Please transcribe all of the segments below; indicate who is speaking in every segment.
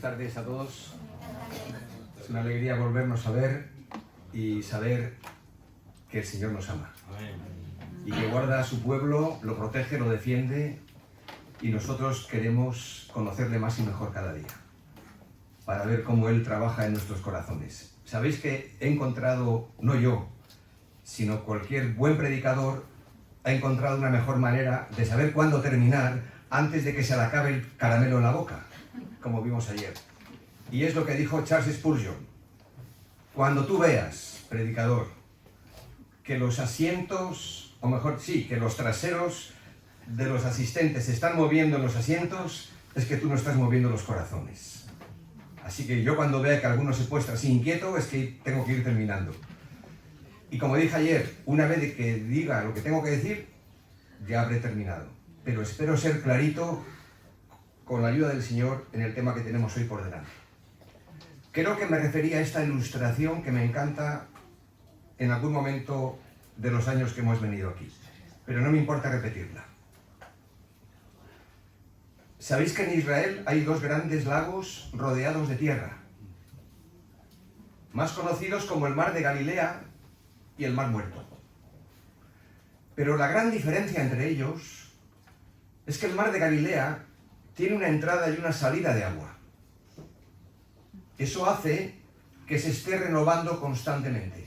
Speaker 1: Buenas tardes a todos. Es una alegría volvernos a ver y saber que el Señor nos ama y que guarda a su pueblo, lo protege, lo defiende, y nosotros queremos conocerle más y mejor cada día para ver cómo Él trabaja en nuestros corazones. Sabéis que he encontrado, no yo, sino cualquier buen predicador ha encontrado una mejor manera de saber cuándo terminar antes de que se le acabe el caramelo en la boca, como vimos ayer. Y es lo que dijo Charles Spurgeon: cuando tú veas, predicador, que los asientos, o mejor, sí, que los traseros de los asistentes se están moviendo en los asientos, es que tú no estás moviendo los corazones. Así que yo cuando vea que alguno se puesta así inquieto, es que tengo que ir terminando. Y como dije ayer, una vez de que diga lo que tengo que decir, ya habré terminado. Pero espero ser clarito con la ayuda del Señor en el tema que tenemos hoy por delante. Creo que me refería a esta ilustración que me encanta en algún momento de los años que hemos venido aquí, pero no me importa repetirla. ¿Sabéis que en Israel hay dos grandes lagos rodeados de tierra, más conocidos como el Mar de Galilea y el Mar Muerto? Pero la gran diferencia entre ellos es que el Mar de Galilea tiene una entrada y una salida de agua. Eso hace que se esté renovando constantemente.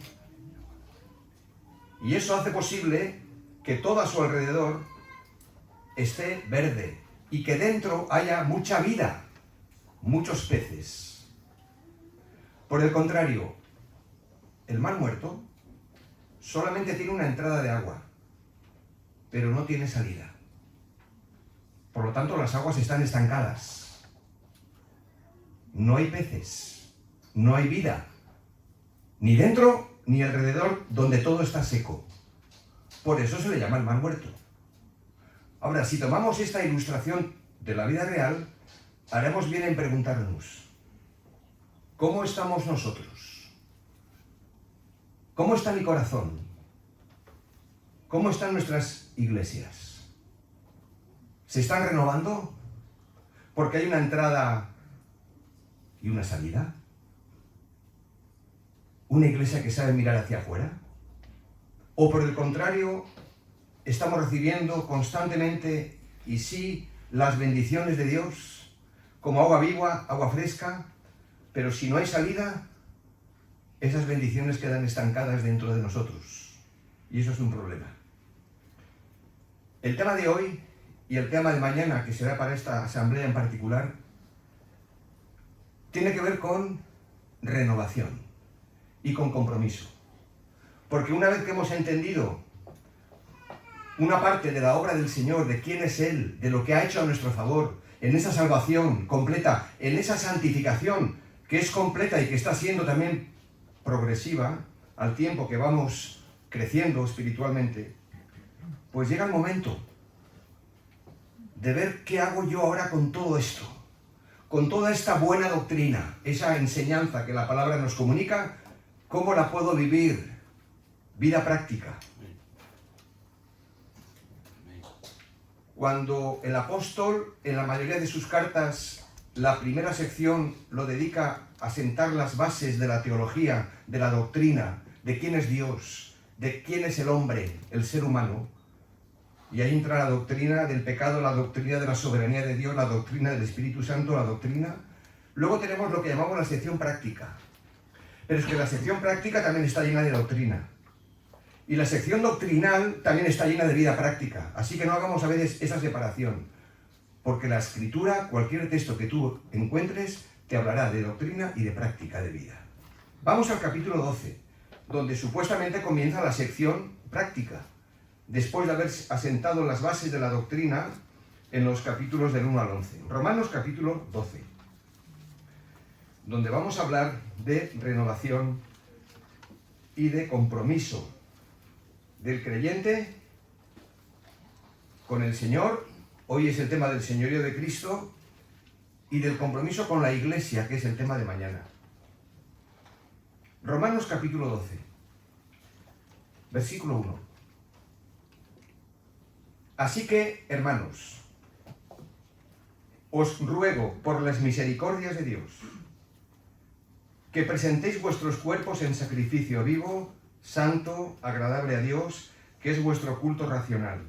Speaker 1: Y eso hace posible que todo a su alrededor esté verde y que dentro haya mucha vida, muchos peces. Por el contrario, el Mar Muerto solamente tiene una entrada de agua, pero no tiene salida. Por lo tanto, las aguas están estancadas. No hay peces, no hay vida, ni dentro ni alrededor, donde todo está seco. Por eso se le llama el Mar Muerto. Ahora, si tomamos esta ilustración de la vida real, haremos bien en preguntarnos: ¿cómo estamos nosotros? ¿Cómo está mi corazón? ¿Cómo están nuestras iglesias? ¿Se están renovando? ¿Porque hay una entrada y una salida? ¿Una iglesia que sabe mirar hacia afuera? ¿O por el contrario, estamos recibiendo constantemente, y sí, las bendiciones de Dios, como agua viva, agua fresca, pero si no hay salida, esas bendiciones quedan estancadas dentro de nosotros? Y eso es un problema. El tema de hoy y el tema de mañana, que será para esta asamblea en particular, tiene que ver con renovación y con compromiso. Porque una vez que hemos entendido una parte de la obra del Señor, de quién es Él, de lo que ha hecho a nuestro favor, en esa salvación completa, en esa santificación que es completa y que está siendo también progresiva al tiempo que vamos creciendo espiritualmente, pues llega el momento de ver qué hago yo ahora con todo esto, con toda esta buena doctrina, esa enseñanza que la palabra nos comunica. ¿Cómo la puedo vivir? Vida práctica. Cuando el apóstol, en la mayoría de sus cartas, la primera sección lo dedica a sentar las bases de la teología, de la doctrina, de quién es Dios, de quién es el hombre, el ser humano, y ahí entra la doctrina del pecado, la doctrina de la soberanía de Dios, la doctrina del Espíritu Santo, la doctrina. Luego tenemos lo que llamamos la sección práctica. Pero es que la sección práctica también está llena de doctrina. Y la sección doctrinal también está llena de vida práctica. Así que no hagamos a veces esa separación. Porque la Escritura, cualquier texto que tú encuentres, te hablará de doctrina y de práctica de vida. Vamos al capítulo 12, donde supuestamente comienza la sección práctica, después de haber asentado las bases de la doctrina en los capítulos del 1 al 11. Romanos capítulo 12, donde vamos a hablar de renovación y de compromiso del creyente con el Señor. Hoy es el tema del señorío de Cristo, y del compromiso con la iglesia, que es el tema de mañana. Romanos capítulo 12, versículo 1. Así que, hermanos, os ruego por las misericordias de Dios que presentéis vuestros cuerpos en sacrificio vivo, santo, agradable a Dios, que es vuestro culto racional.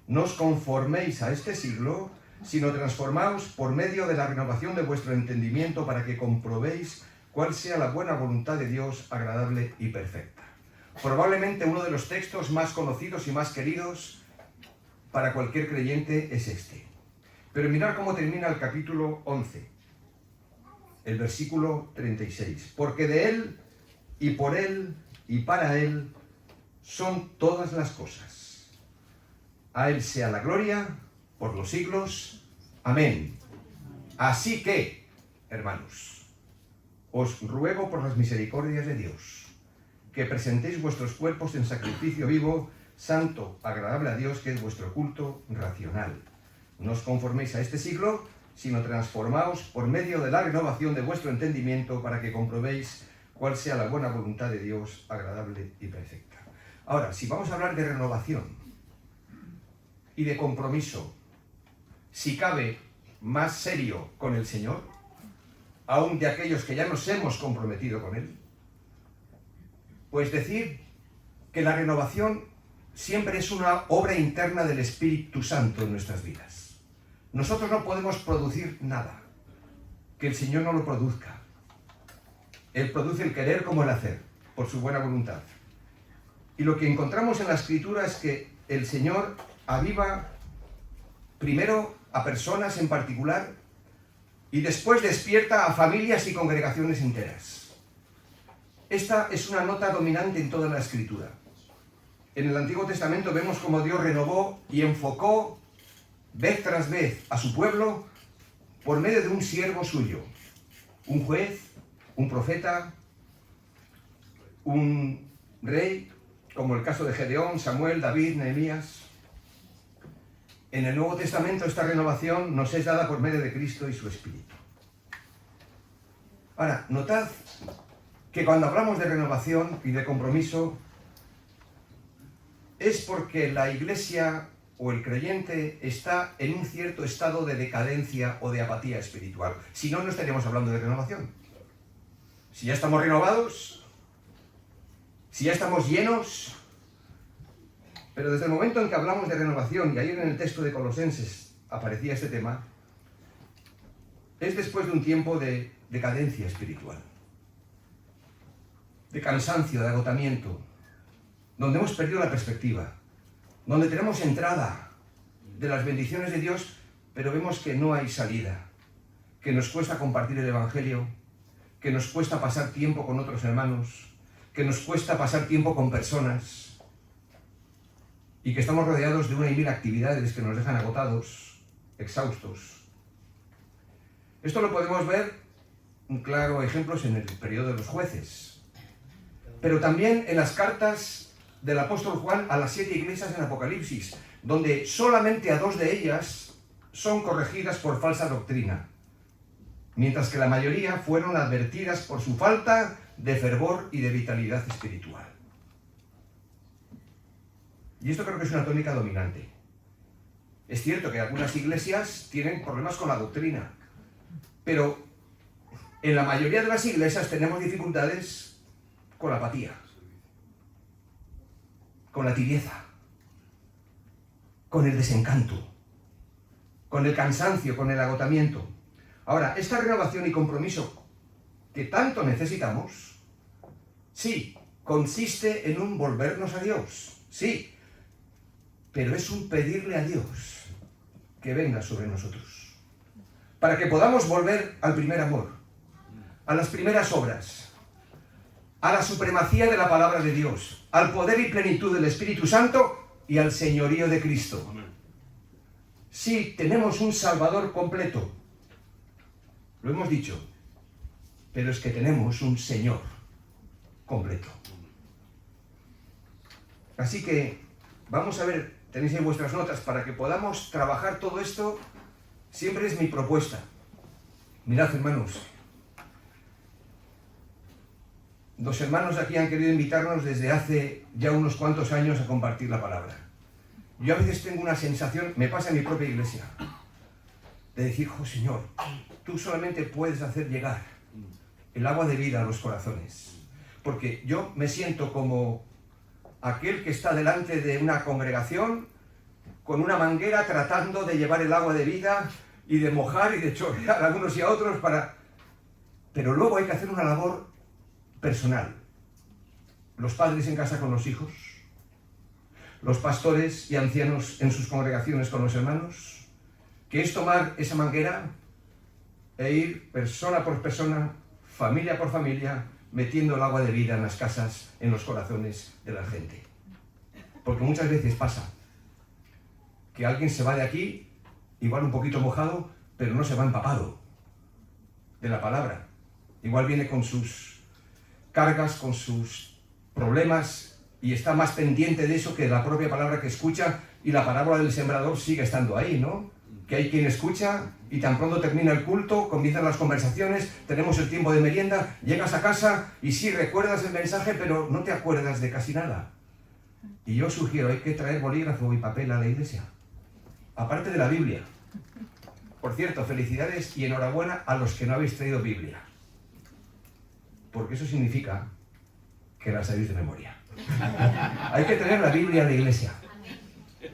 Speaker 1: No os conforméis a este siglo, sino transformaos por medio de la renovación de vuestro entendimiento para que comprobéis cuál sea la buena voluntad de Dios, agradable y perfecta. Probablemente uno de los textos más conocidos y más queridos para cualquier creyente es este. Pero mirad cómo termina el capítulo 11, el versículo 36. Porque de Él, y por Él, y para Él, son todas las cosas. A Él sea la gloria por los siglos. Amén. Así que, hermanos, os ruego por las misericordias de Dios, que presentéis vuestros cuerpos en sacrificio vivo, santo, agradable a Dios, que es vuestro culto racional. No os conforméis a este siglo, sino transformaos por medio de la renovación de vuestro entendimiento para que comprobéis cuál sea la buena voluntad de Dios, agradable y perfecta. Ahora, si vamos a hablar de renovación y de compromiso, si cabe más serio con el Señor, aún de aquellos que ya nos hemos comprometido con Él, pues decir que la renovación siempre es una obra interna del Espíritu Santo en nuestras vidas. Nosotros no podemos producir nada que el Señor no lo produzca. Él produce el querer como el hacer, por su buena voluntad. Y lo que encontramos en la Escritura es que el Señor aviva primero a personas en particular y después despierta a familias y congregaciones enteras. Esta es una nota dominante en toda la Escritura. En el Antiguo Testamento vemos cómo Dios renovó y enfocó vez tras vez a su pueblo por medio de un siervo suyo, un juez, un profeta, un rey, como el caso de Gedeón, Samuel, David, Nehemías. En el Nuevo Testamento esta renovación nos es dada por medio de Cristo y su Espíritu. Ahora, notad que cuando hablamos de renovación y de compromiso es porque la Iglesia o el creyente está en un cierto estado de decadencia o de apatía espiritual. Si no, no estaríamos hablando de renovación. Si ya estamos renovados, si ya estamos llenos, pero desde el momento en que hablamos de renovación, y ayer en el texto de Colosenses aparecía este tema, es después de un tiempo de decadencia espiritual, de cansancio, de agotamiento, donde hemos perdido la perspectiva, donde tenemos entrada de las bendiciones de Dios, pero vemos que no hay salida, que nos cuesta compartir el Evangelio, que nos cuesta pasar tiempo con otros hermanos, que nos cuesta pasar tiempo con personas, y que estamos rodeados de una y mil actividades que nos dejan agotados, exhaustos. Esto lo podemos ver, un claro ejemplo es en el periodo de los jueces, pero también en las cartas del apóstol Juan a las 7 iglesias en Apocalipsis, donde solamente a 2 de ellas son corregidas por falsa doctrina, mientras que la mayoría fueron advertidas por su falta de fervor y de vitalidad espiritual. Y esto creo que es una tónica dominante. Es cierto que algunas iglesias tienen problemas con la doctrina, pero en la mayoría de las iglesias tenemos dificultades con la apatía, con la tibieza, con el desencanto, con el cansancio, con el agotamiento. Ahora, esta renovación y compromiso que tanto necesitamos, sí, consiste en un volvernos a Dios, sí, pero es un pedirle a Dios que venga sobre nosotros, para que podamos volver al primer amor, a las primeras obras, a la supremacía de la palabra de Dios, al poder y plenitud del Espíritu Santo y al señorío de Cristo. Sí, tenemos un Salvador completo, lo hemos dicho, pero es que tenemos un Señor completo. Así que vamos a ver, tenéis en vuestras notas, para que podamos trabajar todo esto, siempre es mi propuesta. Mirad, hermanos, 2 hermanos aquí han querido invitarnos desde hace ya unos cuantos años a compartir la palabra. Yo a veces tengo una sensación, me pasa en mi propia iglesia, de decir, oh Señor, tú solamente puedes hacer llegar el agua de vida a los corazones. Porque yo me siento como aquel que está delante de una congregación con una manguera tratando de llevar el agua de vida y de mojar y de chorrear a unos y a otros para... Pero luego hay que hacer una labor personal. Los padres en casa con los hijos, los pastores y ancianos en sus congregaciones con los hermanos, que es tomar esa manguera e ir persona por persona, familia por familia, metiendo el agua de vida en las casas, en los corazones de la gente. Porque muchas veces pasa que alguien se va de aquí, igual un poquito mojado, pero no se va empapado de la palabra. Igual viene con sus cargas, con sus problemas, y está más pendiente de eso que de la propia palabra que escucha, y la parábola del sembrador sigue estando ahí, ¿no? Que hay quien escucha y tan pronto termina el culto, comienzan las conversaciones, tenemos el tiempo de merienda, llegas a casa y sí, recuerdas el mensaje, pero no te acuerdas de casi nada. Y yo sugiero, hay que traer bolígrafo y papel a la iglesia, aparte de la Biblia. Por cierto, felicidades y enhorabuena a los que no habéis traído Biblia, porque eso significa que la sabéis de memoria. Hay que traer la Biblia a la iglesia,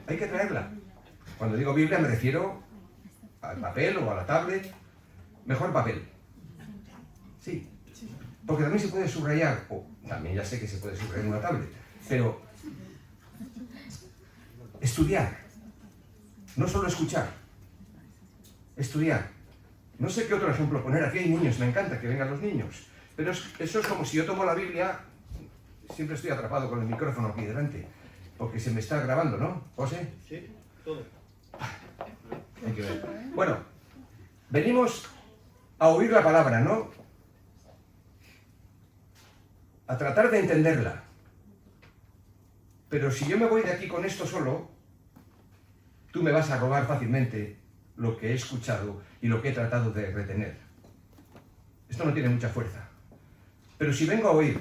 Speaker 1: hay que traerla. Cuando digo Biblia me refiero al papel o a la tablet, mejor papel. Sí, porque también se puede subrayar, o también ya sé que se puede subrayar en una tablet, pero estudiar, no solo escuchar, estudiar. No sé qué otro ejemplo poner, aquí hay niños, me encanta que vengan los niños, pero eso es como si yo tomo la Biblia, siempre estoy atrapado con el micrófono aquí delante, porque se me está grabando, ¿no, José?
Speaker 2: Sí, todo.
Speaker 1: Hay que ver. Bueno, venimos a oír la palabra, ¿no? A tratar de entenderla. Pero si yo me voy de aquí con esto solo, tú me vas a robar fácilmente lo que he escuchado y lo que he tratado de retener. Esto no tiene mucha fuerza. Pero si vengo a oír,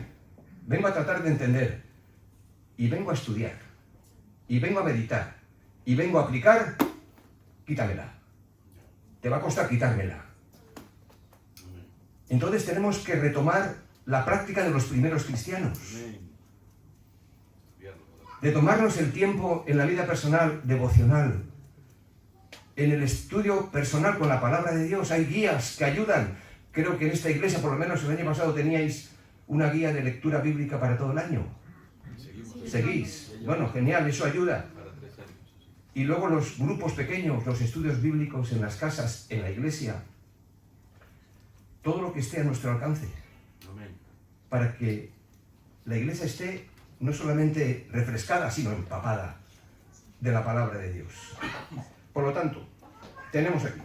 Speaker 1: vengo a tratar de entender, y vengo a estudiar, y vengo a meditar, y vengo a aplicar, quítamela. Te va a costar quitármela. Entonces tenemos que retomar la práctica de los primeros cristianos. De tomarnos el tiempo en la vida personal, devocional, en el estudio personal con la palabra de Dios. Hay guías que ayudan. Creo que en esta iglesia, por lo menos el año pasado, teníais una guía de lectura bíblica para todo el año. ¿Seguís? Bueno, genial, eso ayuda. Y luego los grupos pequeños, los estudios bíblicos en las casas, en la iglesia. Todo lo que esté a nuestro alcance. Para que la iglesia esté no solamente refrescada, sino empapada de la palabra de Dios. Por lo tanto, tenemos aquí.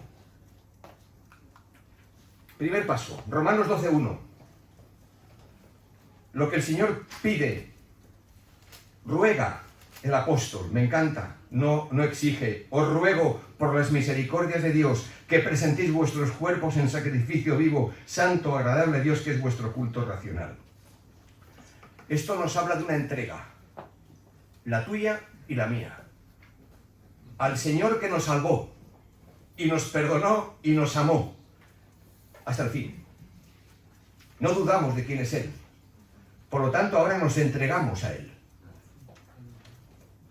Speaker 1: Primer paso, Romanos 12:1. Lo que el Señor pide, ruega el apóstol, me encanta, no exige. Os ruego por las misericordias de Dios que presentéis vuestros cuerpos en sacrificio vivo, santo, agradable a Dios, que es vuestro culto racional. Esto nos habla de una entrega, la tuya y la mía, al Señor que nos salvó y nos perdonó y nos amó hasta el fin. No dudamos de quién es Él. Por lo tanto, ahora nos entregamos a Él,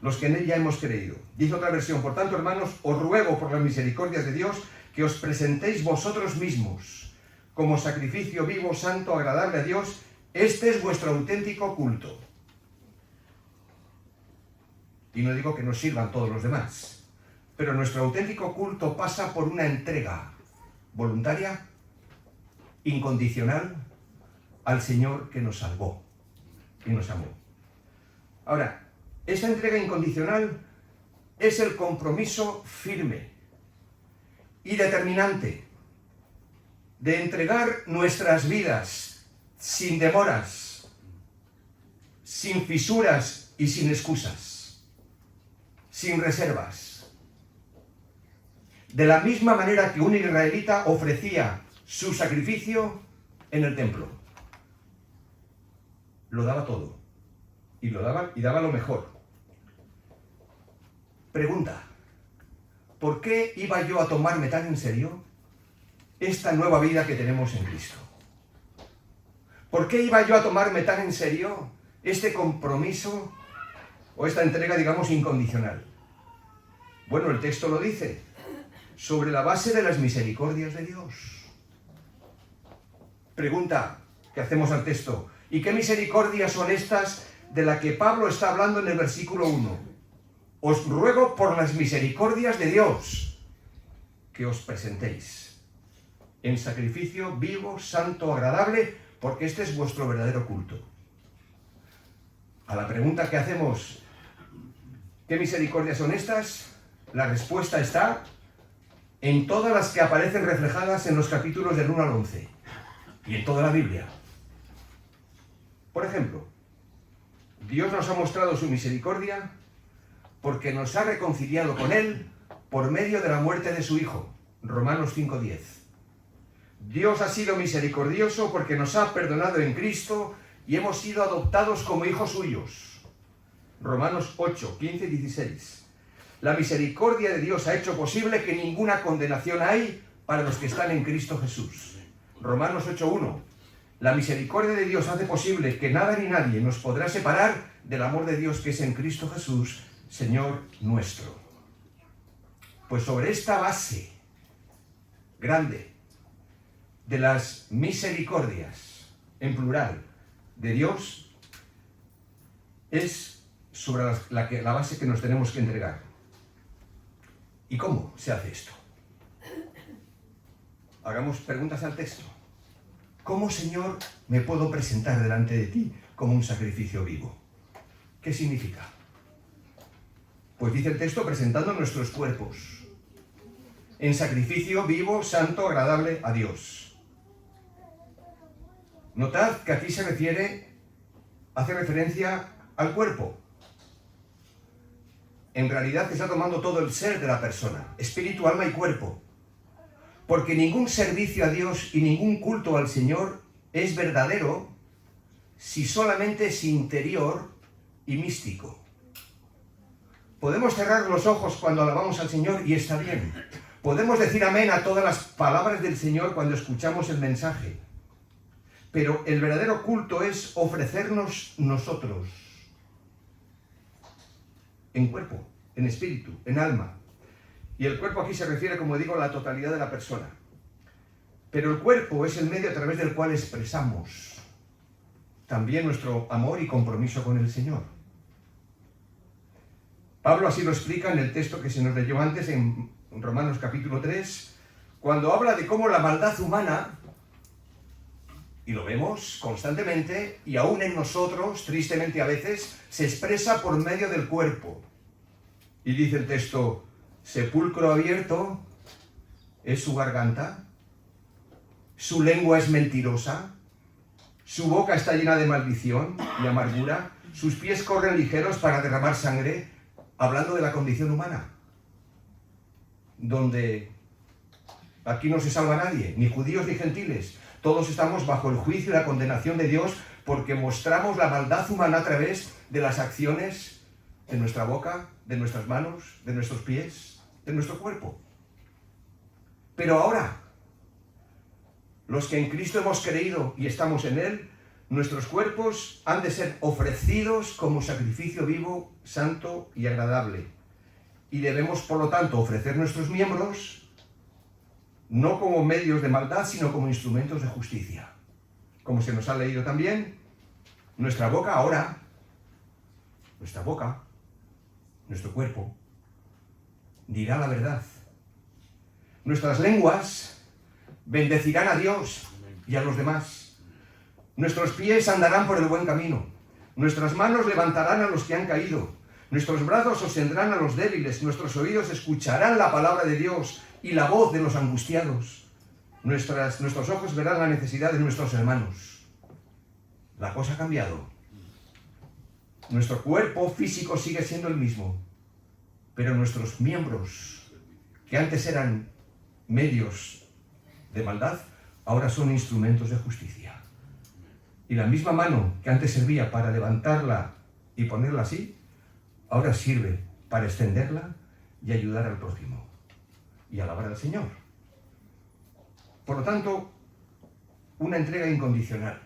Speaker 1: los que en Él ya hemos creído. Dice otra versión: por tanto, hermanos, os ruego por las misericordias de Dios que os presentéis vosotros mismos como sacrificio vivo, santo, agradable a Dios. Este es vuestro auténtico culto. Y no digo que nos sirvan todos los demás, pero nuestro auténtico culto pasa por una entrega voluntaria, incondicional, al Señor que nos salvó y nos amó. Ahora, esta entrega incondicional es el compromiso firme y determinante de entregar nuestras vidas sin demoras, sin fisuras y sin excusas, sin reservas. De la misma manera que un israelita ofrecía su sacrificio en el templo. Lo daba todo. Y daba lo mejor. Pregunta: ¿por qué iba yo a tomarme tan en serio esta nueva vida que tenemos en Cristo? ¿Por qué iba yo a tomarme tan en serio este compromiso o esta entrega, digamos, incondicional? Bueno, el texto lo dice, sobre la base de las misericordias de Dios. Pregunta que hacemos al texto, ¿y qué misericordias son estas de las que Pablo está hablando en el versículo 1? Os ruego por las misericordias de Dios que os presentéis en sacrificio vivo, santo, agradable, porque este es vuestro verdadero culto. A la pregunta que hacemos, ¿qué misericordias son estas? La respuesta está en todas las que aparecen reflejadas en los capítulos del 1 al 11 y en toda la Biblia. Por ejemplo, Dios nos ha mostrado su misericordia porque nos ha reconciliado con Él por medio de la muerte de su Hijo. Romanos 5:10. Dios ha sido misericordioso porque nos ha perdonado en Cristo y hemos sido adoptados como hijos suyos. Romanos 8:15 y 16. La misericordia de Dios ha hecho posible que ninguna condenación hay para los que están en Cristo Jesús. Romanos 8:1. La misericordia de Dios hace posible que nada ni nadie nos podrá separar del amor de Dios que es en Cristo Jesús, Señor nuestro. Pues sobre esta base grande de las misericordias, en plural, de Dios, es sobre la base que nos tenemos que entregar. ¿Y cómo se hace esto? Hagamos preguntas al texto. ¿Cómo, Señor, me puedo presentar delante de ti como un sacrificio vivo? ¿Qué significa? Pues dice el texto, presentando nuestros cuerpos en sacrificio vivo, santo, agradable a Dios. Notad que aquí hace referencia al cuerpo. En realidad está tomando todo el ser de la persona, espíritu, alma y cuerpo. Porque ningún servicio a Dios y ningún culto al Señor es verdadero si solamente es interior y místico. Podemos cerrar los ojos cuando alabamos al Señor y está bien. Podemos decir amén a todas las palabras del Señor cuando escuchamos el mensaje. Pero el verdadero culto es ofrecernos nosotros. En cuerpo, en espíritu, en alma. Y el cuerpo aquí se refiere, como digo, a la totalidad de la persona. Pero el cuerpo es el medio a través del cual expresamos también nuestro amor y compromiso con el Señor. Pablo así lo explica en el texto que se nos leyó antes, en Romanos capítulo 3, cuando habla de cómo la maldad humana, y lo vemos constantemente, y aún en nosotros, tristemente a veces, se expresa por medio del cuerpo. Y dice el texto, sepulcro abierto es su garganta, su lengua es mentirosa, su boca está llena de maldición y amargura, sus pies corren ligeros para derramar sangre, hablando de la condición humana, donde aquí no se salva nadie, ni judíos ni gentiles. Todos estamos bajo el juicio y la condenación de Dios porque mostramos la maldad humana a través de las acciones de nuestra boca, de nuestras manos, de nuestros pies, de nuestro cuerpo. Pero ahora, los que en Cristo hemos creído y estamos en Él, nuestros cuerpos han de ser ofrecidos como sacrificio vivo, santo y agradable. Y debemos, por lo tanto, ofrecer nuestros miembros no como medios de maldad, sino como instrumentos de justicia. Como se nos ha leído también, nuestra boca ahora, nuestro cuerpo, dirá la verdad. Nuestras lenguas bendecirán a Dios y a los demás. Nuestros pies andarán por el buen camino. Nuestras manos levantarán a los que han caído. Nuestros brazos sostendrán a los débiles. Nuestros oídos escucharán la palabra de Dios y la voz de los angustiados. Nuestros ojos verán la necesidad de nuestros hermanos. La cosa ha cambiado. Nuestro cuerpo físico sigue siendo el mismo, pero nuestros miembros, que antes eran medios de maldad, ahora son instrumentos de justicia. Y la misma mano que antes servía para levantarla y ponerla así, ahora sirve para extenderla y ayudar al prójimo. y alabar al Señor. Por lo tanto, una entrega incondicional,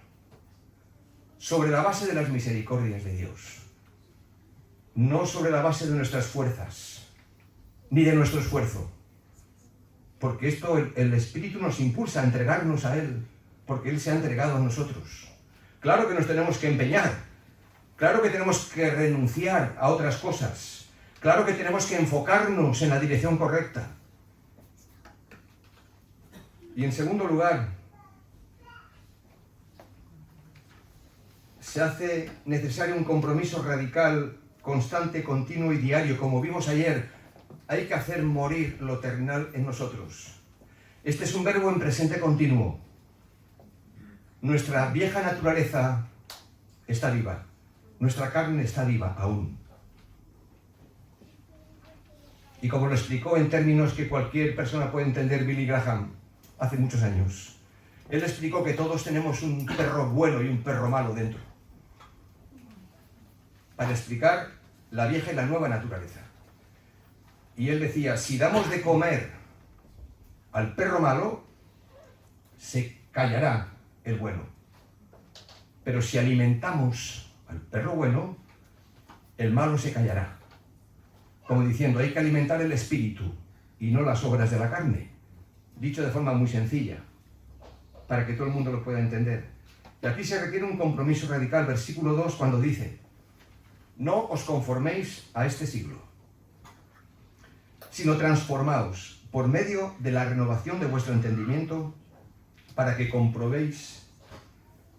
Speaker 1: sobre la base de las misericordias de Dios, no sobre la base de nuestras fuerzas, ni de nuestro esfuerzo, porque esto el Espíritu nos impulsa a entregarnos a Él, porque Él se ha entregado a nosotros. Claro que nos tenemos que empeñar, claro que tenemos que renunciar a otras cosas, claro que tenemos que enfocarnos en la dirección correcta. Y en segundo lugar, se hace necesario un compromiso radical, constante, continuo y diario. Como vimos ayer, hay que hacer morir lo terrenal en nosotros. Este es un verbo en presente continuo. Nuestra vieja naturaleza está viva. Nuestra carne está viva aún. Y como lo explicó en términos que cualquier persona puede entender Billy Graham hace muchos años, él explicó que todos tenemos un perro bueno y un perro malo dentro, para explicar la vieja y la nueva naturaleza. Y él decía, si damos de comer al perro malo, se callará el bueno. Pero si alimentamos al perro bueno, el malo se callará. Como diciendo, hay que alimentar el espíritu y no las obras de la carne. Dicho de forma muy sencilla, para que todo el mundo lo pueda entender. Y aquí se requiere un compromiso radical, versículo 2, cuando dice, no os conforméis a este siglo, sino transformaos por medio de la renovación de vuestro entendimiento, para que comprobéis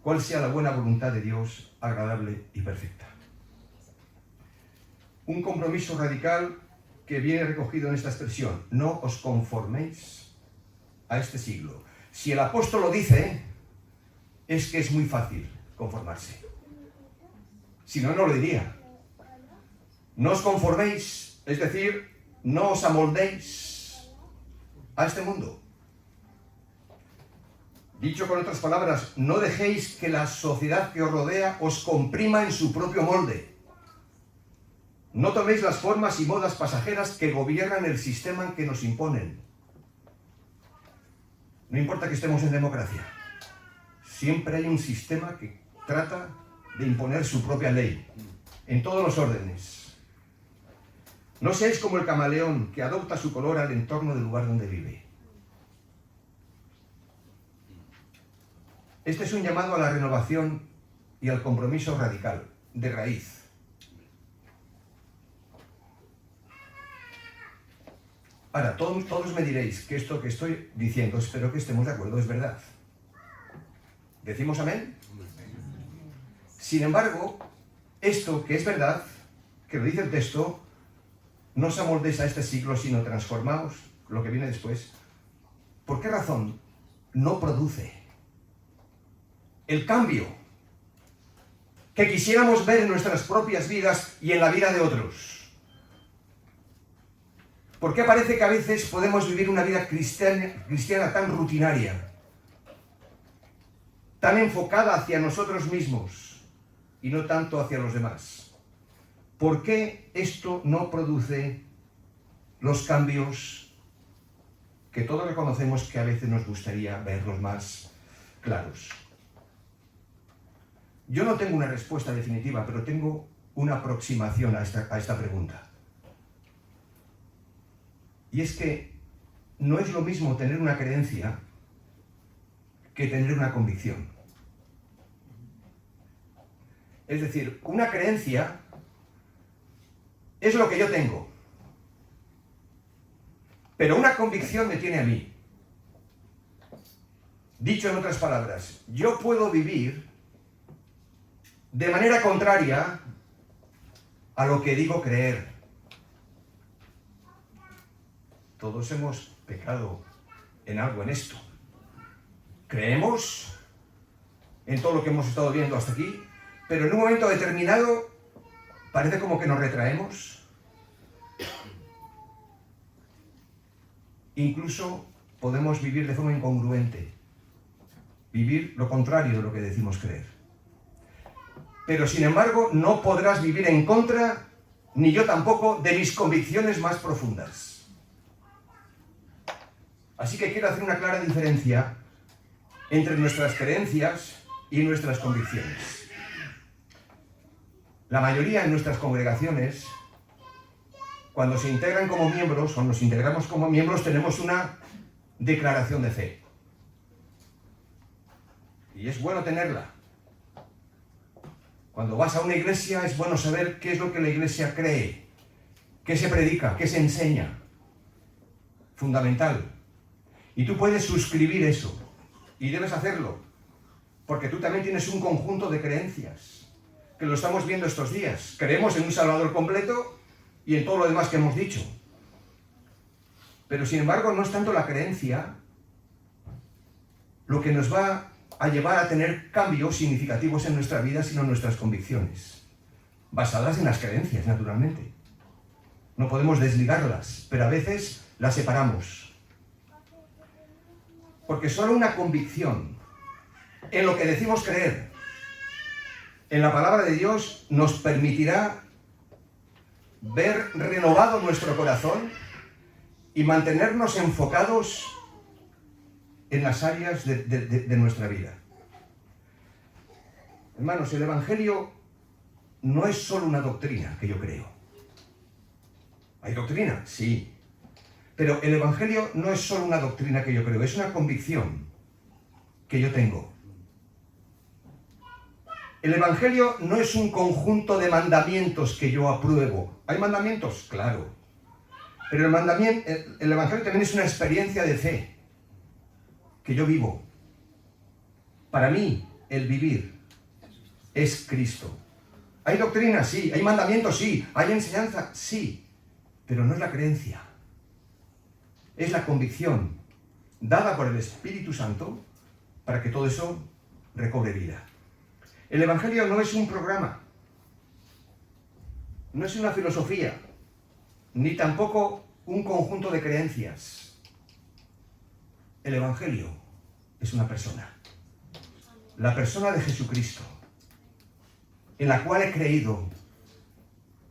Speaker 1: cuál sea la buena voluntad de Dios, agradable y perfecta. Un compromiso radical que viene recogido en esta expresión, no os conforméis a este siglo. Si el apóstol lo dice, es que es muy fácil conformarse. Si no, no lo diría. No os conforméis, es decir, no os amoldéis a este mundo. Dicho con otras palabras, no dejéis que la sociedad que os rodea os comprima en su propio molde. No toméis las formas y modas pasajeras que gobiernan el sistema que nos imponen. No importa que estemos en democracia, siempre hay un sistema que trata de imponer su propia ley, en todos los órdenes. No seáis como el camaleón que adopta su color al entorno del lugar donde vive. Este es un llamado a la renovación y al compromiso radical, de raíz. Ahora, todos me diréis que esto que estoy diciendo, espero que estemos de acuerdo, es verdad. ¿Decimos amén? Sin embargo, esto que es verdad, que lo dice el texto, no os amoldéis a este siglo, sino transformaos, lo que viene después. ¿Por qué razón no produce el cambio que quisiéramos ver en nuestras propias vidas y en la vida de otros? ¿Por qué parece que a veces podemos vivir una vida cristiana tan rutinaria, tan enfocada hacia nosotros mismos y no tanto hacia los demás? ¿Por qué esto no produce los cambios que todos reconocemos que a veces nos gustaría verlos más claros? Yo no tengo una respuesta definitiva, pero tengo una aproximación a esta pregunta. Y es que no es lo mismo tener una creencia que tener una convicción. Es decir, una creencia es lo que yo tengo, pero una convicción me tiene a mí. Dicho en otras palabras, yo puedo vivir de manera contraria a lo que digo creer. Todos hemos pecado en algo en esto. Creemos en todo lo que hemos estado viendo hasta aquí, pero en un momento determinado parece como que nos retraemos. Incluso podemos vivir de forma incongruente, vivir lo contrario de lo que decimos creer. Pero sin embargo, no podrás vivir en contra, ni yo tampoco, de mis convicciones más profundas. Así que quiero hacer una clara diferencia entre nuestras creencias y nuestras convicciones. La mayoría de nuestras congregaciones, cuando se integran como miembros, o nos integramos como miembros, tenemos una declaración de fe. Y es bueno tenerla. Cuando vas a una iglesia es bueno saber qué es lo que la iglesia cree, qué se predica, qué se enseña. Fundamental. Y tú puedes suscribir eso. Y debes hacerlo. Porque tú también tienes un conjunto de creencias. Que lo estamos viendo estos días. Creemos en un Salvador completo y en todo lo demás que hemos dicho. Pero sin embargo no es tanto la creencia lo que nos va a llevar a tener cambios significativos en nuestra vida, sino nuestras convicciones. Basadas en las creencias, naturalmente. No podemos desligarlas, pero a veces las separamos. Porque solo una convicción en lo que decimos creer, en la palabra de Dios, nos permitirá ver renovado nuestro corazón y mantenernos enfocados en las áreas de nuestra vida. Hermanos, el Evangelio no es solo una doctrina que yo creo. ¿Hay doctrina? Sí. Pero el Evangelio no es solo una doctrina que yo creo, es una convicción que yo tengo. El Evangelio no es un conjunto de mandamientos que yo apruebo. ¿Hay mandamientos? Claro. Pero el Evangelio también es una experiencia de fe que yo vivo. Para mí, el vivir es Cristo. ¿Hay doctrina? Sí. ¿Hay mandamientos? Sí. ¿Hay enseñanza? Sí. Pero no es la creencia. Es la convicción dada por el Espíritu Santo para que todo eso recobre vida. El Evangelio no es un programa, no es una filosofía, ni tampoco un conjunto de creencias. El Evangelio es una persona, la persona de Jesucristo, en la cual he creído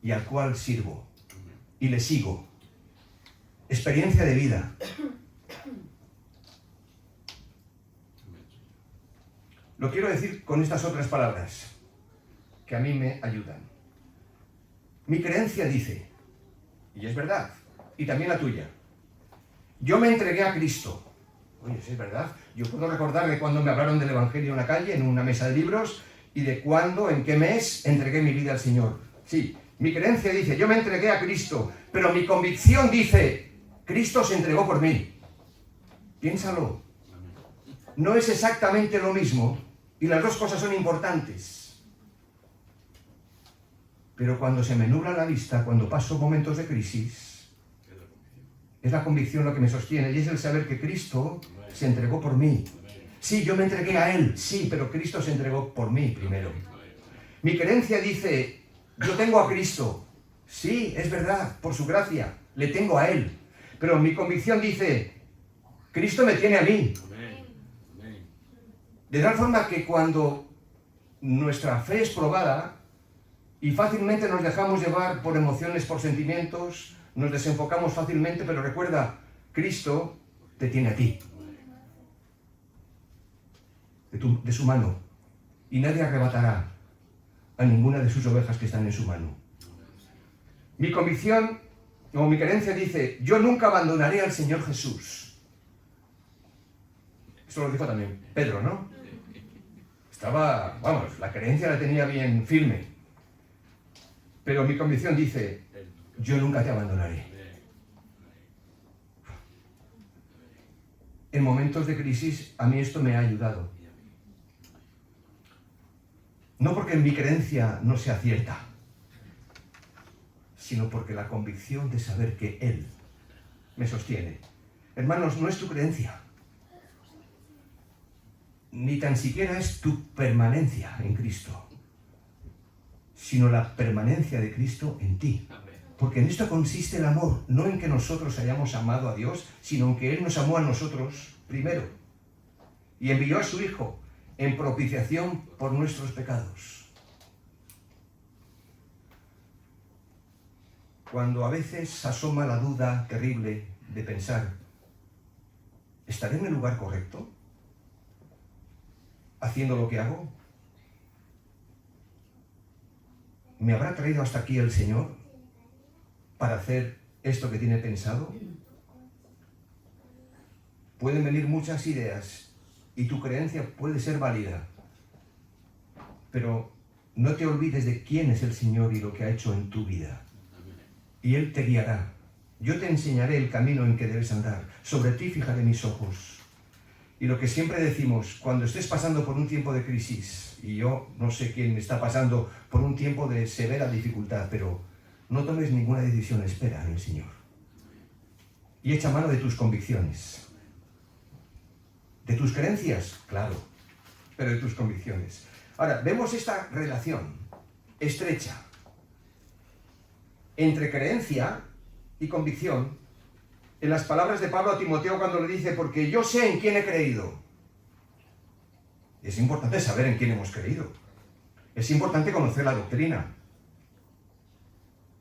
Speaker 1: y al cual sirvo y le sigo. Experiencia de vida. Lo quiero decir con estas otras palabras que a mí me ayudan. Mi creencia dice, y es verdad, y también la tuya, yo me entregué a Cristo. Oye, sí es verdad. Yo puedo recordar de cuando me hablaron del Evangelio en la calle, en una mesa de libros, y de cuándo, en qué mes, entregué mi vida al Señor. Sí, mi creencia dice, yo me entregué a Cristo, pero mi convicción dice, Cristo se entregó por mí. Piénsalo. No es exactamente lo mismo, y las dos cosas son importantes. Pero cuando se me nubla la vista, cuando paso momentos de crisis, es la convicción lo que me sostiene, y es el saber que Cristo se entregó por mí. Sí, yo me entregué a Él, sí, pero Cristo se entregó por mí primero. Mi creencia dice, yo tengo a Cristo. Sí, es verdad, por su gracia, le tengo a Él. Pero mi convicción dice, Cristo me tiene a mí. De tal forma que cuando nuestra fe es probada y fácilmente nos dejamos llevar por emociones, por sentimientos, nos desenfocamos fácilmente, pero recuerda, Cristo te tiene a ti. De su mano. Y nadie arrebatará a ninguna de sus ovejas que están en su mano. Mi convicción, o mi creencia dice, yo nunca abandonaré al Señor Jesús. Esto lo dijo también Pedro, ¿no? Estaba, vamos, la creencia la tenía bien firme. Pero mi convicción dice, yo nunca te abandonaré. En momentos de crisis, a mí esto me ha ayudado. No porque mi creencia no sea cierta, sino porque la convicción de saber que Él me sostiene. Hermanos, no es tu creencia, ni tan siquiera es tu permanencia en Cristo, sino la permanencia de Cristo en ti. Porque en esto consiste el amor, no en que nosotros hayamos amado a Dios, sino en que Él nos amó a nosotros primero y envió a su Hijo en propiciación por nuestros pecados. Cuando a veces asoma la duda terrible de pensar, ¿estaré en el lugar correcto? ¿Haciendo lo que hago? ¿Me habrá traído hasta aquí el Señor para hacer esto que tiene pensado? Pueden venir muchas ideas y tu creencia puede ser válida, pero no te olvides de quién es el Señor y lo que ha hecho en tu vida. Y Él te guiará. Yo te enseñaré el camino en que debes andar. Sobre ti fijaré mis ojos. Y lo que siempre decimos, cuando estés pasando por un tiempo de crisis, y yo no sé quién está pasando por un tiempo de severa dificultad, pero no tomes ninguna decisión, espera en el Señor. Y echa mano de tus convicciones. De tus creencias, claro, pero de tus convicciones. Ahora, vemos esta relación estrecha entre creencia y convicción en las palabras de Pablo a Timoteo cuando le dice, porque yo sé en quién he creído. Es importante saber en quién hemos creído. Es importante conocer la doctrina.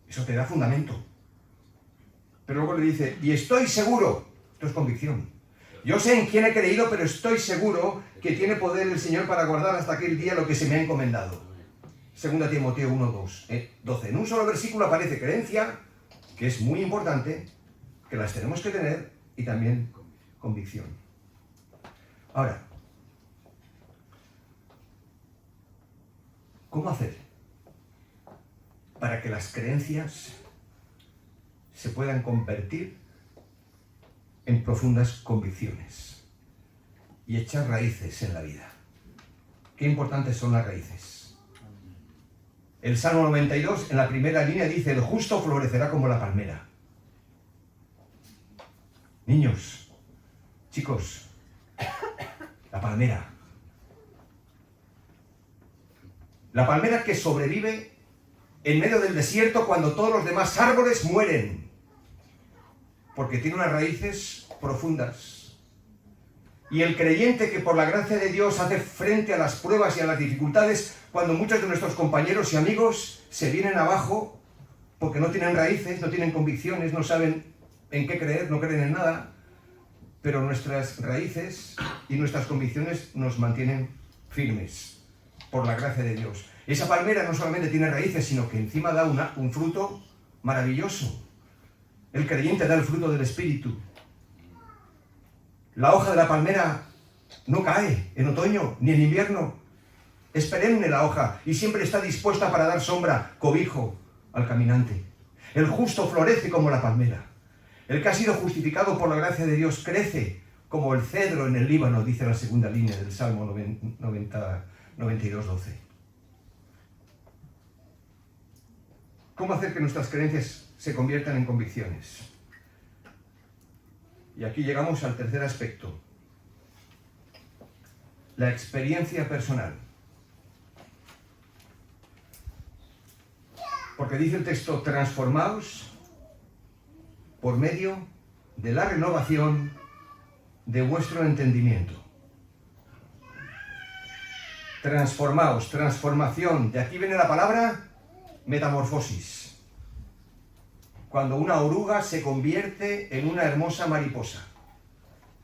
Speaker 1: Eso te da fundamento. Pero luego le dice, y estoy seguro, esto es convicción. Yo sé en quién he creído, pero estoy seguro que tiene poder el Señor para guardar hasta aquel día lo que se me ha encomendado. 2 Timoteo 1:12. En un solo versículo aparece creencia, que es muy importante, que las tenemos que tener, y también convicción. Ahora, ¿cómo hacer para que las creencias se puedan convertir en profundas convicciones y echar raíces en la vida? Qué importantes son las raíces. El Salmo 92, en la primera línea, dice, el justo florecerá como la palmera. Niños, chicos, la palmera. La palmera que sobrevive en medio del desierto cuando todos los demás árboles mueren, porque tiene unas raíces profundas. Y el creyente que por la gracia de Dios hace frente a las pruebas y a las dificultades, cuando muchos de nuestros compañeros y amigos se vienen abajo porque no tienen raíces, no tienen convicciones, no saben en qué creer, no creen en nada, pero nuestras raíces y nuestras convicciones nos mantienen firmes por la gracia de Dios. Esa palmera no solamente tiene raíces, sino que encima da un fruto maravilloso. El creyente da el fruto del Espíritu. La hoja de la palmera no cae en otoño ni en invierno. Es perenne la hoja y siempre está dispuesta para dar sombra, cobijo al caminante. El justo florece como la palmera. El que ha sido justificado por la gracia de Dios crece como el cedro en el Líbano, dice la segunda línea del Salmo 92:12. ¿Cómo hacer que nuestras creencias se conviertan en convicciones? Y aquí llegamos al tercer aspecto. La experiencia personal. Porque dice el texto, transformaos por medio de la renovación de vuestro entendimiento. Transformaos, transformación. De aquí viene la palabra metamorfosis. Cuando una oruga se convierte en una hermosa mariposa.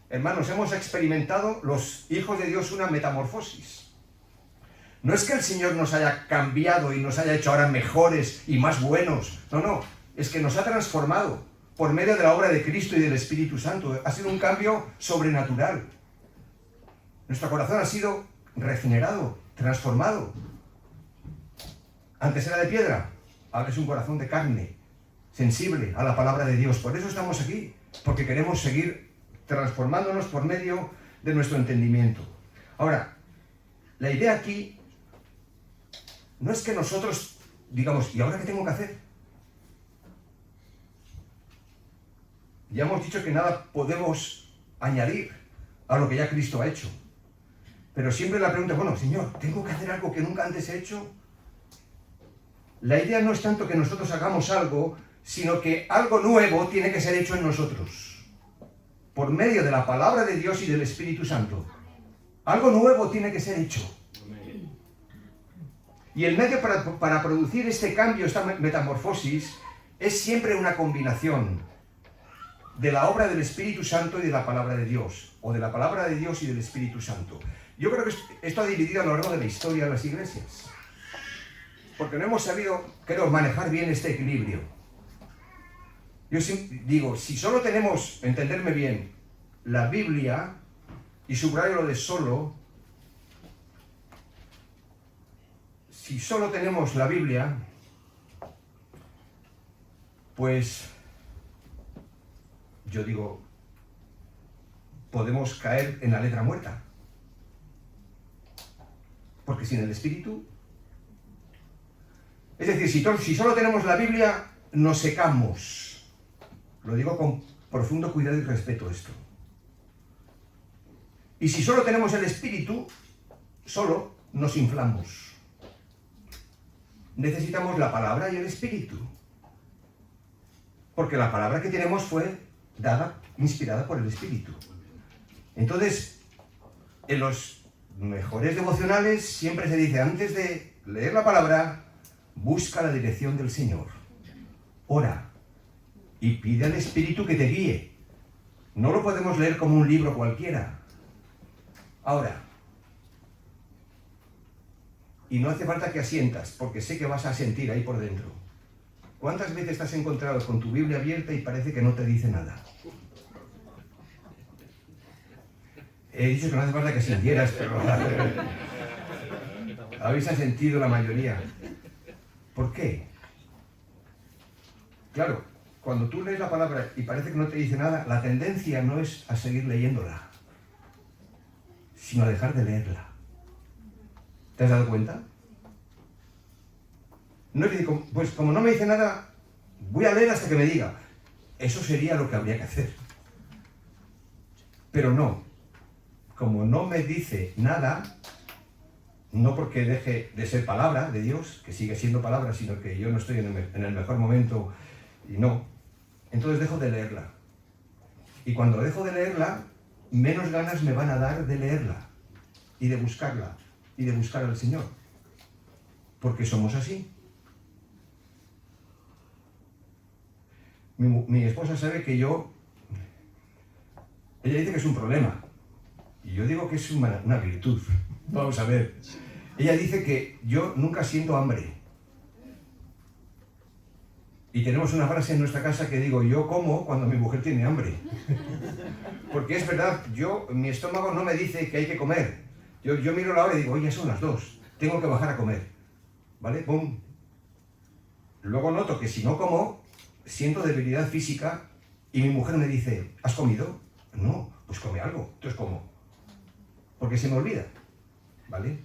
Speaker 1: Hermanos, hemos experimentado los hijos de Dios una metamorfosis. No es que el Señor nos haya cambiado y nos haya hecho ahora mejores y más buenos. No, no. Es que nos ha transformado por medio de la obra de Cristo y del Espíritu Santo. Ha sido un cambio sobrenatural. Nuestro corazón ha sido regenerado, transformado. Antes era de piedra, ahora es un corazón de carne, sensible a la palabra de Dios. Por eso estamos aquí, porque queremos seguir transformándonos por medio de nuestro entendimiento. Ahora, la idea aquí no es que nosotros digamos, ¿y ahora qué tengo que hacer? Ya hemos dicho que nada podemos añadir a lo que ya Cristo ha hecho. Pero siempre la pregunta, bueno, Señor, ¿tengo que hacer algo que nunca antes he hecho? La idea no es tanto que nosotros hagamos algo, sino que algo nuevo tiene que ser hecho en nosotros. Por medio de la palabra de Dios y del Espíritu Santo. Algo nuevo tiene que ser hecho. Y el medio para producir este cambio, esta metamorfosis, es siempre una combinación de la obra del Espíritu Santo y de la palabra de Dios. o de la palabra de Dios y del Espíritu Santo. Yo creo que esto ha dividido a lo largo de la historia de las iglesias, porque no hemos sabido, creo, manejar bien este equilibrio. Yo digo, si solo tenemos, entenderme bien, la Biblia, y subrayo lo de solo, si solo tenemos la Biblia, pues yo digo, podemos caer en la letra muerta. Porque sin el Espíritu... Es decir, si solo tenemos la Biblia, nos secamos. Lo digo con profundo cuidado y respeto esto. Y si solo tenemos el Espíritu, solo nos inflamos. Necesitamos la palabra y el Espíritu. Porque la palabra que tenemos fue dada, inspirada por el Espíritu. Entonces, en los mejores devocionales siempre se dice, antes de leer la palabra, busca la dirección del Señor. Ora y pide al Espíritu que te guíe. No lo podemos leer como un libro cualquiera. Ahora, y no hace falta que asientas, porque sé que vas a sentir ahí por dentro. ¿Cuántas veces te has encontrado con tu Biblia abierta y parece que no te dice nada? He dicho que no hace falta que sintieras, pero habéis sentido la mayoría. ¿Por qué? Claro, cuando tú lees la palabra y parece que no te dice nada, la tendencia no es a seguir leyéndola, sino a dejar de leerla. ¿Te has dado cuenta? No es decir, pues como no me dice nada, voy a leer hasta que me diga. Eso sería lo que habría que hacer. Pero no. Como no me dice nada, no porque deje de ser palabra de Dios, que sigue siendo palabra, sino que yo no estoy en el mejor momento y no, entonces dejo de leerla. Y cuando dejo de leerla, menos ganas me van a dar de leerla y de buscarla y de buscar al Señor. Porque somos así. Mi esposa sabe que ella dice que es un problema. Y yo digo que es una virtud. Vamos a ver. Ella dice que yo nunca siento hambre. Y tenemos una frase en nuestra casa que digo, yo como cuando mi mujer tiene hambre. Porque es verdad, mi estómago no me dice que hay que comer. Yo miro la hora y digo, oye, son las 2, tengo que bajar a comer. ¿Vale? ¡Pum! Luego noto que si no como, siento debilidad física y mi mujer me dice, ¿has comido? No, pues come algo. Entonces como. Porque se me olvida, ¿vale?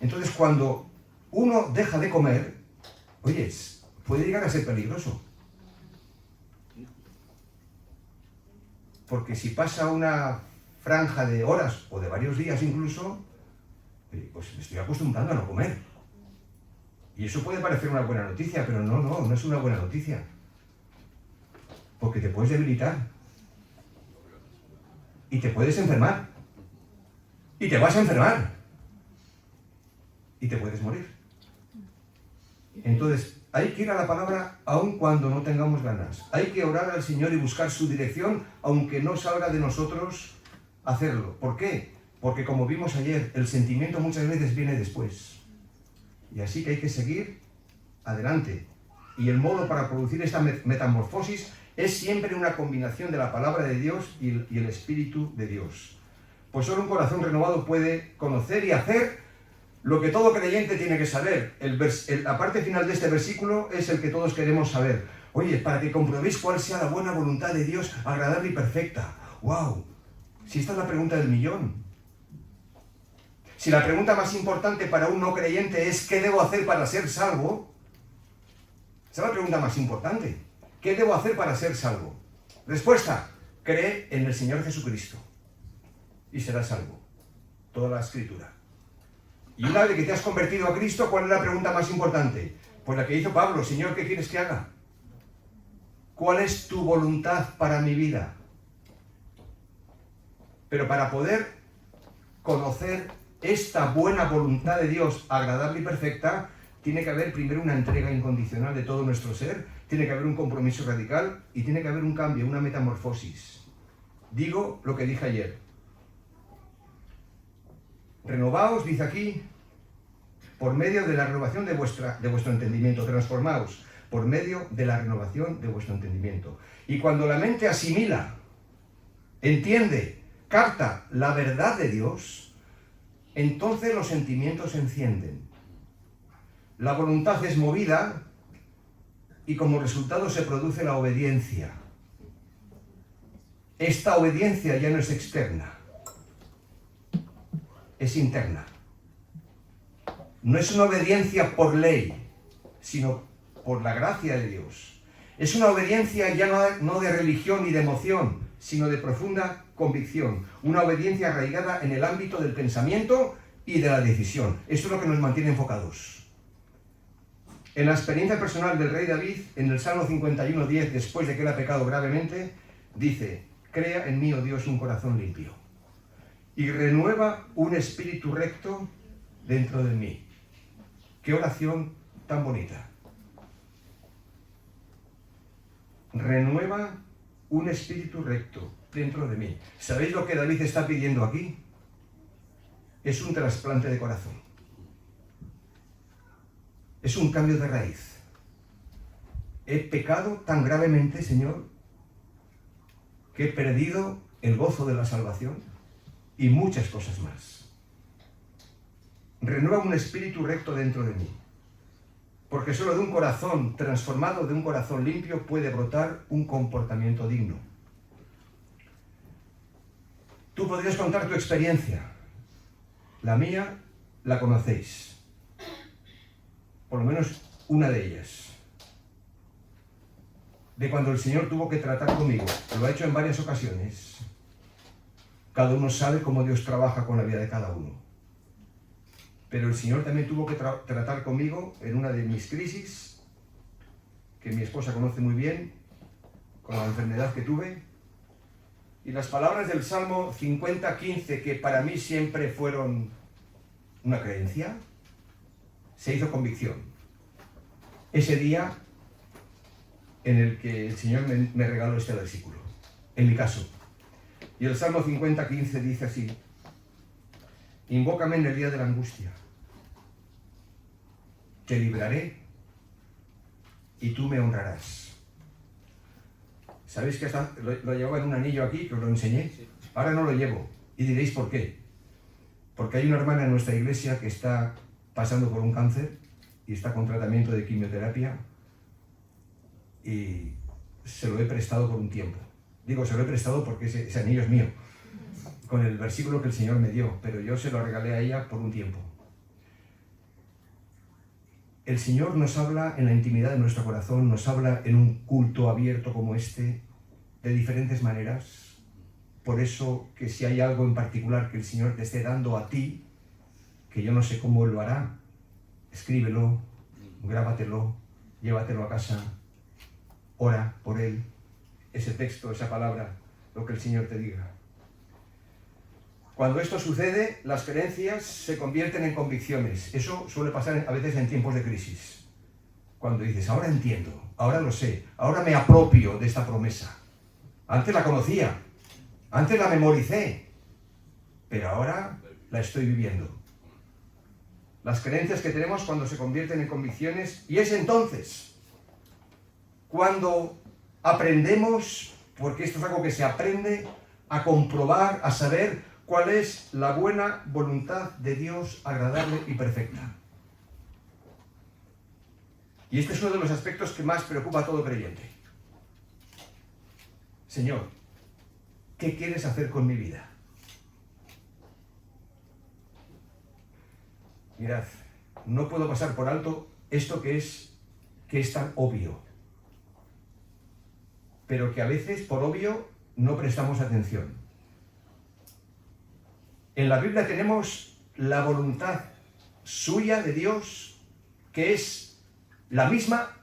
Speaker 1: Entonces, cuando uno deja de comer, oye, puede llegar a ser peligroso. Porque si pasa una franja de horas o de varios días incluso, pues me estoy acostumbrando a no comer. Y eso puede parecer una buena noticia, pero no es una buena noticia. Porque te puedes debilitar. Y te puedes enfermar. Y te vas a enfermar. Y te puedes morir. Entonces, hay que ir a la palabra aun cuando no tengamos ganas. Hay que orar al Señor y buscar su dirección, aunque no salga de nosotros hacerlo. ¿Por qué? Porque como vimos ayer, el sentimiento muchas veces viene después. Y así que hay que seguir adelante. Y el modo para producir esta metamorfosis es siempre una combinación de la palabra de Dios y el Espíritu de Dios. Pues solo un corazón renovado puede conocer y hacer lo que todo creyente tiene que saber. La parte final de este versículo es el que todos queremos saber. Oye, para que comprobéis cuál sea la buena voluntad de Dios, agradable y perfecta. ¡Wow! Si esta es la pregunta del millón. Si la pregunta más importante para un no creyente es ¿qué debo hacer para ser salvo? Esa es la pregunta más importante. ¿Qué debo hacer para ser salvo? Respuesta: cree en el Señor Jesucristo y serás salvo. Toda la Escritura. Y una vez que te has convertido a Cristo, ¿cuál es la pregunta más importante? Pues la que hizo Pablo: Señor, ¿qué quieres que haga? ¿Cuál es tu voluntad para mi vida? Pero para poder conocer esta buena voluntad de Dios, agradable y perfecta, tiene que haber primero una entrega incondicional de todo nuestro ser, tiene que haber un compromiso radical y tiene que haber un cambio, una metamorfosis. digo lo que dije ayer. Renovaos, dice aquí, por medio de la renovación de vuestro entendimiento. Transformaos por medio de la renovación de vuestro entendimiento. Y cuando la mente asimila, entiende, capta la verdad de Dios, entonces los sentimientos se encienden. La voluntad es movida y como resultado se produce la obediencia. Esta obediencia ya no es externa, es interna. No es una obediencia por ley, sino por la gracia de Dios. Es una obediencia ya no de religión ni de emoción, sino de profunda convicción. Una obediencia arraigada en el ámbito del pensamiento y de la decisión. Esto es lo que nos mantiene enfocados. En la experiencia personal del rey David, en el Salmo 51:10, después de que él ha pecado gravemente, dice: crea en mí, oh Dios, un corazón limpio y renueva un espíritu recto dentro de mí. ¡Qué oración tan bonita! Renueva un espíritu recto dentro de mí. ¿Sabéis lo que David está pidiendo aquí? Es un trasplante de corazón. Es un cambio de raíz. He pecado tan gravemente, Señor, que he perdido el gozo de la salvación y muchas cosas más. Renueva un espíritu recto dentro de mí, porque solo de un corazón transformado, de un corazón limpio, puede brotar un comportamiento digno. Tú podrías contar tu experiencia. La mía la conocéis. Por lo menos una de ellas. De cuando el Señor tuvo que tratar conmigo. Lo ha hecho en varias ocasiones. Cada uno sabe cómo Dios trabaja con la vida de cada uno. Pero el Señor también tuvo que tratar conmigo en una de mis crisis, que mi esposa conoce muy bien, con la enfermedad que tuve. Y las palabras del Salmo 50:15, que para mí siempre fueron una creencia, se hizo convicción. Ese día en el que el Señor me regaló este versículo, en mi caso. Y el Salmo 50:15 dice así: invócame en el día de la angustia, te libraré y tú me honrarás. ¿Sabéis que hasta lo llevaba en un anillo aquí, que os lo enseñé? Ahora no lo llevo. Y diréis ¿por qué? Porque hay una hermana en nuestra iglesia que está pasando por un cáncer y está con tratamiento de quimioterapia, y se lo he prestado por un tiempo. Digo, se lo he prestado porque ese anillo es mío, con el versículo que el Señor me dio, pero yo se lo regalé a ella por un tiempo. El Señor nos habla en la intimidad de nuestro corazón, nos habla en un culto abierto como este, de diferentes maneras. Por eso, que si hay algo en particular que el Señor te esté dando a ti, que yo no sé cómo Él lo hará, escríbelo, grábatelo, llévatelo a casa, ora por Él, ese texto, esa palabra, lo que el Señor te diga. Cuando esto sucede, las creencias se convierten en convicciones. Eso suele pasar a veces en tiempos de crisis. Cuando dices, ahora entiendo, ahora lo sé, ahora me apropio de esta promesa. Antes la conocía, antes la memoricé, pero ahora la estoy viviendo. Las creencias que tenemos cuando se convierten en convicciones, y es entonces cuando aprendemos, porque esto es algo que se aprende, a comprobar, a saber cuál es la buena voluntad de Dios, agradable y perfecta. Y este es uno de los aspectos que más preocupa a todo creyente. Señor, ¿qué quieres hacer con mi vida? Mirad, no puedo pasar por alto esto que es tan obvio, pero que a veces, por obvio, no prestamos atención. En la Biblia tenemos la voluntad suya de Dios, que es la misma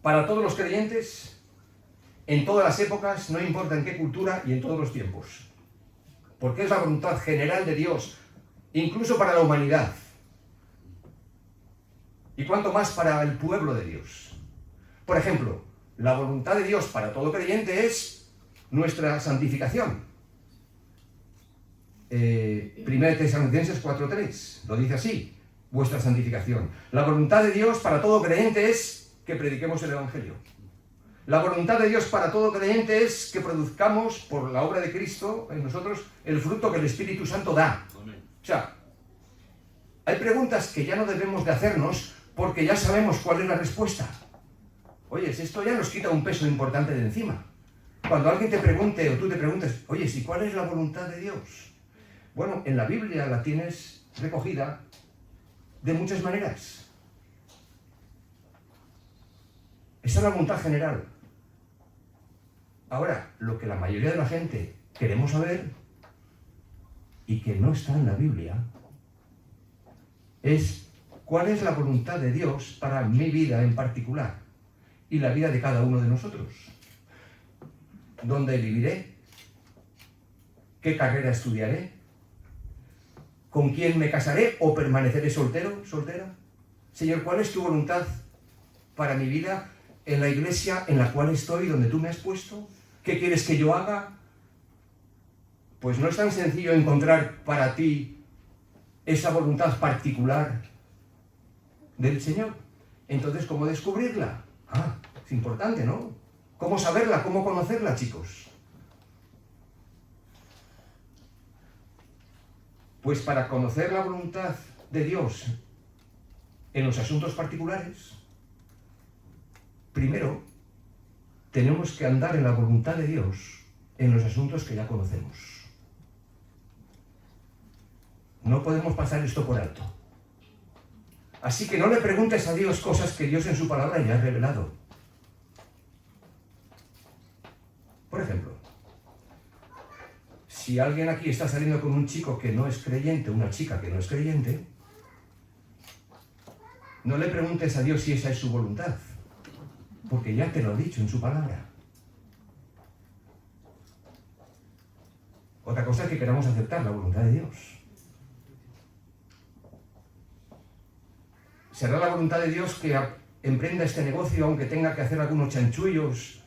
Speaker 1: para todos los creyentes, en todas las épocas, no importa en qué cultura y en todos los tiempos. Porque es la voluntad general de Dios, incluso para la humanidad. Y cuanto más para el pueblo de Dios. Por ejemplo, la voluntad de Dios para todo creyente es nuestra santificación. 1 Tesalonicenses 4:3 lo dice así, vuestra santificación. La voluntad de Dios para todo creyente es que prediquemos el Evangelio. La voluntad de Dios para todo creyente es que produzcamos por la obra de Cristo en nosotros el fruto que el Espíritu Santo da. O sea, hay preguntas que ya no debemos de hacernos porque ya sabemos cuál es la respuesta. Oye, esto ya nos quita un peso importante de encima. Cuando alguien te pregunte o tú te preguntes, oye, ¿sí cuál es la voluntad de Dios? Bueno, en la Biblia la tienes recogida de muchas maneras. Esa es la voluntad general. Ahora, lo que la mayoría de la gente queremos saber y que no está en la Biblia es cuál es la voluntad de Dios para mi vida en particular y la vida de cada uno de nosotros. ¿Dónde viviré? ¿Qué carrera estudiaré? ¿Con quién me casaré o permaneceré soltero, soltera? Señor, ¿cuál es tu voluntad para mi vida en la iglesia en la cual estoy, donde tú me has puesto? ¿Qué quieres que yo haga? Pues no es tan sencillo encontrar para ti esa voluntad particular del Señor. Entonces, ¿cómo descubrirla? Es importante, ¿no? ¿Cómo saberla? ¿Cómo conocerla, chicos? Pues para conocer la voluntad de Dios en los asuntos particulares, primero tenemos que andar en la voluntad de Dios en los asuntos que ya conocemos. No podemos pasar esto por alto. Así que no le preguntes a Dios cosas que Dios en su palabra ya ha revelado. Por ejemplo, si alguien aquí está saliendo con un chico que no es creyente, una chica que no es creyente, no le preguntes a Dios si esa es su voluntad, porque ya te lo ha dicho en su palabra. Otra cosa es que queramos aceptar la voluntad de Dios. ¿Será la voluntad de Dios que emprenda este negocio aunque tenga que hacer algunos chanchullos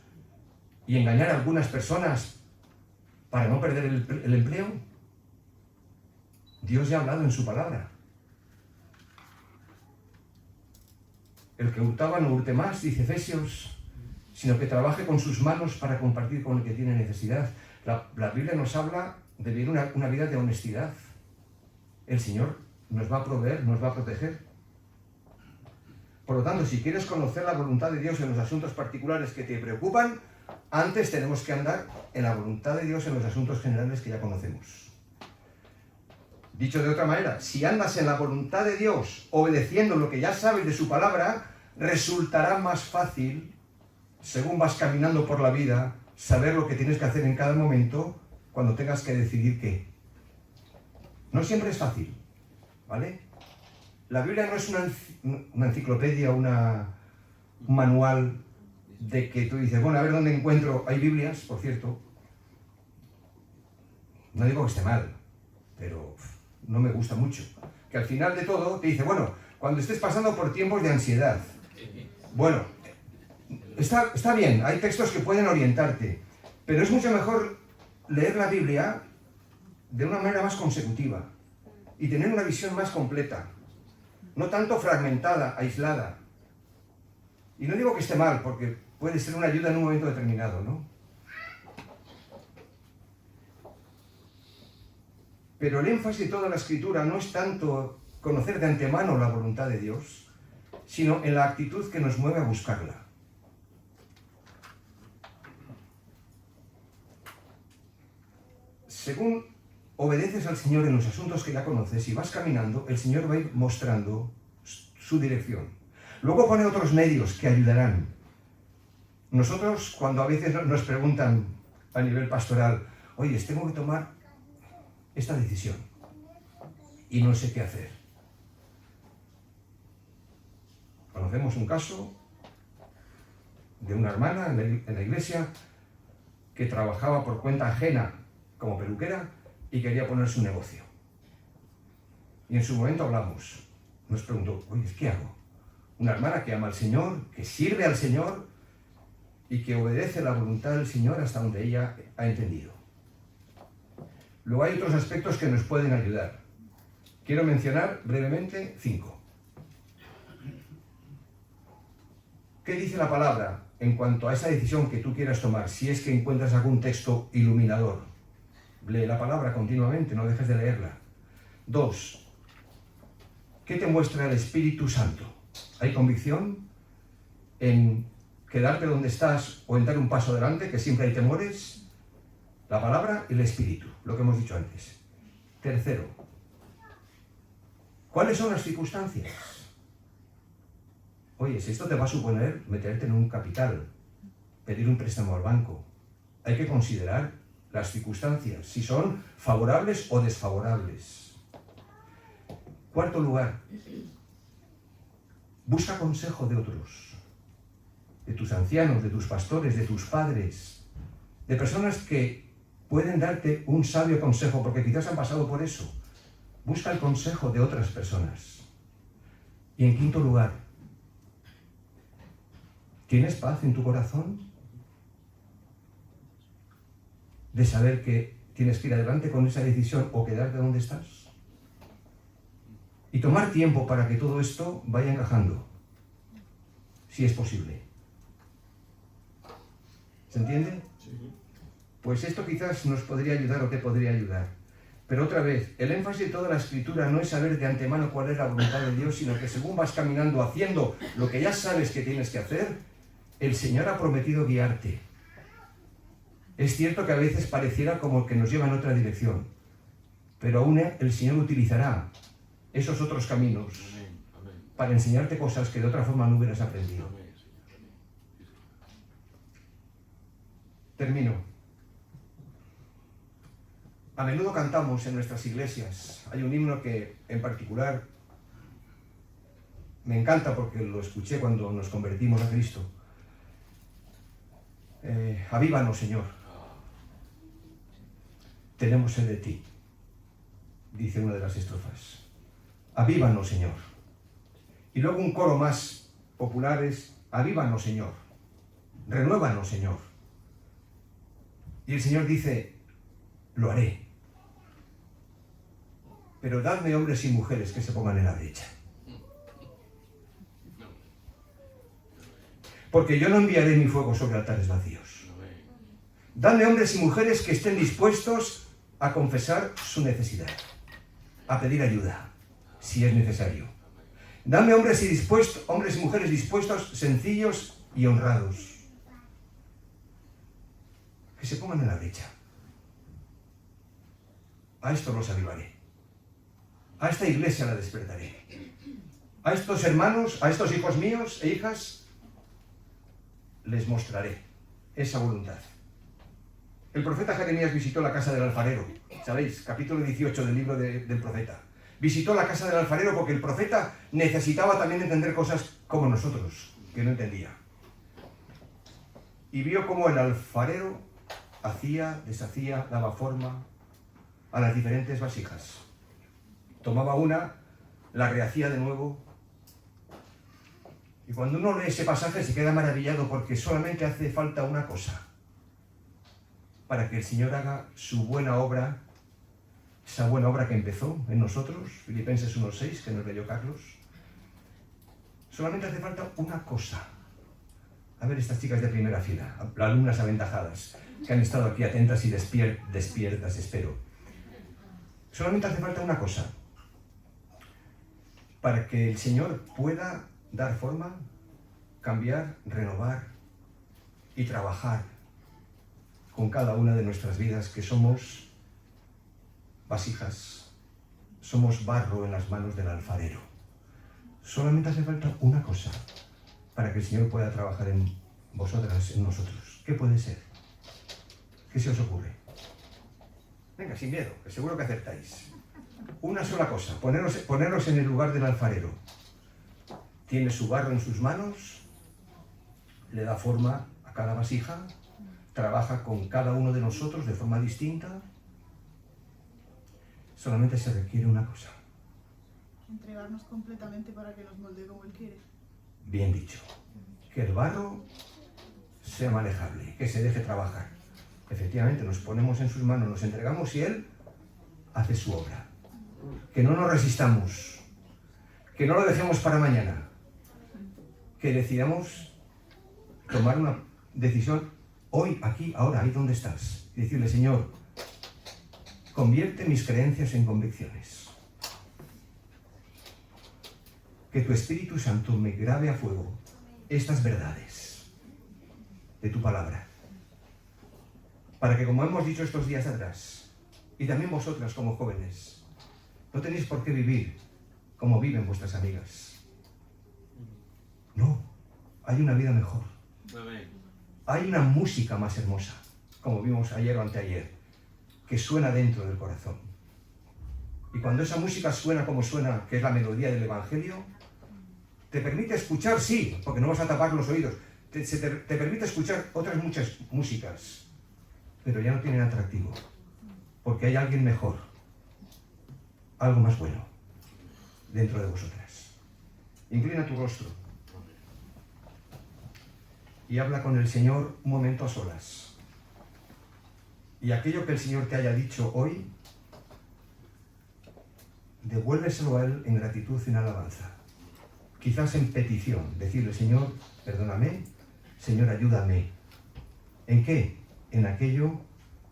Speaker 1: y engañar a algunas personas para no perder el empleo? Dios ya ha hablado en su palabra. El que hurtaba no hurte más, dice Efesios, sino que trabaje con sus manos para compartir con el que tiene necesidad. La Biblia nos habla de vivir una vida de honestidad. El Señor nos va a proveer, nos va a proteger. Por lo tanto, si quieres conocer la voluntad de Dios en los asuntos particulares que te preocupan, antes tenemos que andar en la voluntad de Dios en los asuntos generales que ya conocemos. Dicho de otra manera, si andas en la voluntad de Dios, obedeciendo lo que ya sabes de su palabra, resultará más fácil, según vas caminando por la vida, saber lo que tienes que hacer en cada momento cuando tengas que decidir qué. No siempre es fácil, ¿vale? La Biblia no es una enciclopedia, un manual de que tú dices, bueno, a ver dónde encuentro. Hay Biblias, por cierto. No digo que esté mal, pero no me gusta mucho. Que al final de todo te dice, bueno, cuando estés pasando por tiempos de ansiedad. Bueno, está bien, hay textos que pueden orientarte, pero es mucho mejor leer la Biblia de una manera más consecutiva y tener una visión más completa, no tanto fragmentada, aislada. Y no digo que esté mal, porque puede ser una ayuda en un momento determinado, ¿no? Pero el énfasis de toda la Escritura no es tanto conocer de antemano la voluntad de Dios, sino en la actitud que nos mueve a buscarla. Según obedeces al Señor en los asuntos que ya conoces y vas caminando, el Señor va a ir mostrando su dirección. Luego pone otros medios que ayudarán. Nosotros, cuando a veces nos preguntan a nivel pastoral, oye, tengo que tomar esta decisión y no sé qué hacer. Conocemos un caso de una hermana en la iglesia que trabajaba por cuenta ajena como peluquera y quería poner su negocio. Y en su momento hablamos. Nos preguntó, oye, ¿qué hago? Una hermana que ama al Señor, que sirve al Señor y que obedece la voluntad del Señor hasta donde ella ha entendido. Luego hay otros aspectos que nos pueden ayudar. Quiero mencionar brevemente 5. ¿Qué dice la palabra en cuanto a esa decisión que tú quieras tomar? Si es que encuentras algún texto iluminador. Lee la palabra continuamente, no dejes de leerla. 2. ¿Qué te muestra el Espíritu Santo? ¿Hay convicción en quedarte donde estás o en dar un paso adelante, que siempre hay temores? La palabra y el Espíritu, lo que hemos dicho antes. 3. ¿Cuáles son las circunstancias? Oye, si esto te va a suponer meterte en un capital, pedir un préstamo al banco, hay que considerar las circunstancias, si son favorables o desfavorables. 4. lugar, busca consejo de otros, de tus ancianos, de tus pastores, de tus padres, de personas que pueden darte un sabio consejo, porque quizás han pasado por eso. Busca el consejo de otras personas. Y en 5. lugar, ¿tienes paz en tu corazón? De saber que tienes que ir adelante con esa decisión o quedarte donde estás. Y tomar tiempo para que todo esto vaya encajando, si es posible. ¿Se entiende? Sí. Pues esto quizás nos podría ayudar o te podría ayudar. Pero otra vez, el énfasis de toda la Escritura no es saber de antemano cuál es la voluntad de Dios, sino que según vas caminando haciendo lo que ya sabes que tienes que hacer, el Señor ha prometido guiarte. Es cierto que a veces pareciera como que nos lleva en otra dirección, pero aún el Señor utilizará esos otros caminos para enseñarte cosas que de otra forma no hubieras aprendido. Termino. A menudo cantamos en nuestras iglesias. Hay un himno que en particular me encanta porque lo escuché cuando nos convertimos a Cristo. Avívanos, Señor. Tenemos sed de ti, dice una de las estrofas. Avívanos, Señor. Y luego un coro más popular es: avívanos, Señor. Renuévanos, Señor. Y el Señor dice: lo haré. Pero dadme hombres y mujeres que se pongan en la brecha. Porque yo no enviaré mi fuego sobre altares vacíos. Dadme hombres y mujeres que estén dispuestos a confesar su necesidad, a pedir ayuda, si es necesario. Dame hombres y mujeres dispuestos, sencillos y honrados, que se pongan en la brecha. A estos los avivaré. A esta iglesia la despertaré. A estos hermanos, a estos hijos míos e hijas, les mostraré esa voluntad. El profeta Jeremías visitó la casa del alfarero. ¿Sabéis? Capítulo 18 del libro del profeta. Visitó la casa del alfarero porque el profeta necesitaba también entender cosas como nosotros, que no entendía. Y vio cómo el alfarero hacía, deshacía, daba forma a las diferentes vasijas. Tomaba una, la rehacía de nuevo. Y cuando uno lee ese pasaje se queda maravillado porque solamente hace falta una cosa para que el Señor haga su buena obra, esa buena obra que empezó en nosotros, Filipenses 1:6, que nos leyó Carlos. Solamente hace falta una cosa. A ver, estas chicas de primera fila, alumnas aventajadas, que han estado aquí atentas y despiertas, espero. Solamente hace falta una cosa para que el Señor pueda dar forma, cambiar, renovar y trabajar con cada una de nuestras vidas, que somos vasijas, somos barro en las manos del alfarero. Solamente hace falta una cosa para que el Señor pueda trabajar en vosotras, en nosotros. ¿Qué puede ser? ¿Qué se os ocurre? Venga, sin miedo, que seguro que acertáis. Una sola cosa, poneros en el lugar del alfarero. Tiene su barro en sus manos, le da forma a cada vasija, trabaja con cada uno de nosotros de forma distinta. Solamente se requiere una cosa.
Speaker 2: Entregarnos completamente para que nos moldee como Él quiere.
Speaker 1: Bien dicho. Que el barro se sea manejable, que se deje trabajar. Efectivamente, nos ponemos en sus manos, nos entregamos y Él hace su obra. Que no nos resistamos, que no lo dejemos para mañana, que decidamos tomar una decisión hoy, aquí, ahora, ahí donde estás. Y decirle, Señor, convierte mis creencias en convicciones. Que tu Espíritu Santo me grabe a fuego estas verdades de tu palabra. Para que, como hemos dicho estos días atrás, y también vosotras como jóvenes, no tenéis por qué vivir como viven vuestras amigas. No, hay una vida mejor. Hay una música más hermosa, como vimos ayer o anteayer, que suena dentro del corazón. Y cuando esa música suena como suena, que es la melodía del Evangelio, te permite escuchar, sí, porque no vas a tapar los oídos, te permite escuchar otras muchas músicas, pero ya no tienen atractivo, porque hay alguien mejor, algo más bueno, dentro de vosotras. Inclina tu rostro y habla con el Señor un momento a solas. Y aquello que el Señor te haya dicho hoy, devuélveselo a Él en gratitud y en alabanza. Quizás en petición, decirle, Señor, perdóname, Señor, ayúdame. ¿En qué? En aquello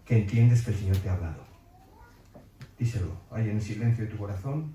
Speaker 1: que entiendes que el Señor te ha hablado. Díselo, ahí en el silencio de tu corazón.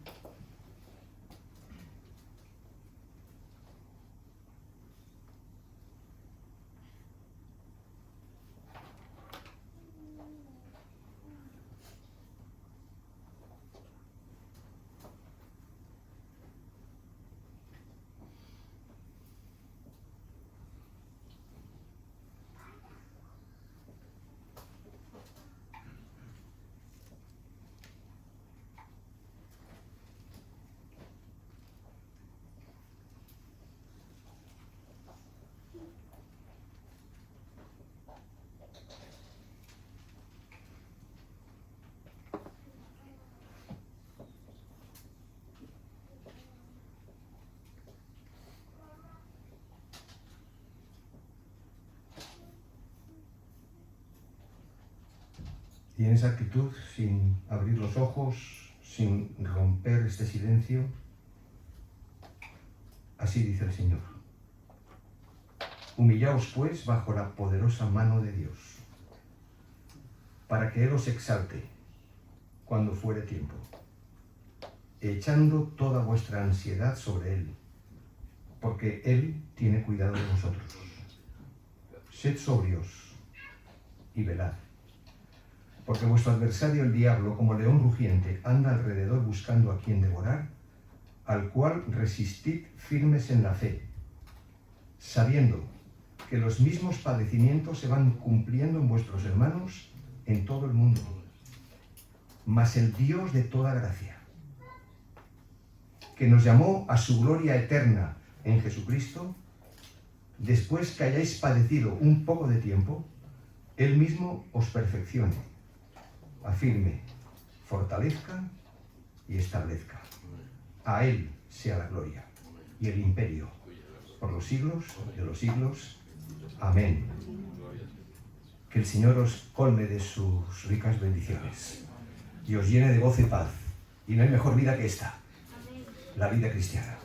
Speaker 1: Y en esa actitud, sin abrir los ojos, sin romper este silencio, así dice el Señor. Humillaos pues bajo la poderosa mano de Dios, para que Él os exalte cuando fuere tiempo, echando toda vuestra ansiedad sobre Él, porque Él tiene cuidado de vosotros. Sed sobrios y velad. Porque vuestro adversario el diablo, como león rugiente, anda alrededor buscando a quien devorar, al cual resistid firmes en la fe, sabiendo que los mismos padecimientos se van cumpliendo en vuestros hermanos en todo el mundo. Mas el Dios de toda gracia, que nos llamó a su gloria eterna en Jesucristo, después que hayáis padecido un poco de tiempo, Él mismo os perfeccione, afirme, fortalezca y establezca. A Él sea la gloria y el imperio por los siglos de los siglos. Amén. Que el Señor os colme de sus ricas bendiciones y os llene de gozo y paz. Y no hay mejor vida que esta, la vida cristiana.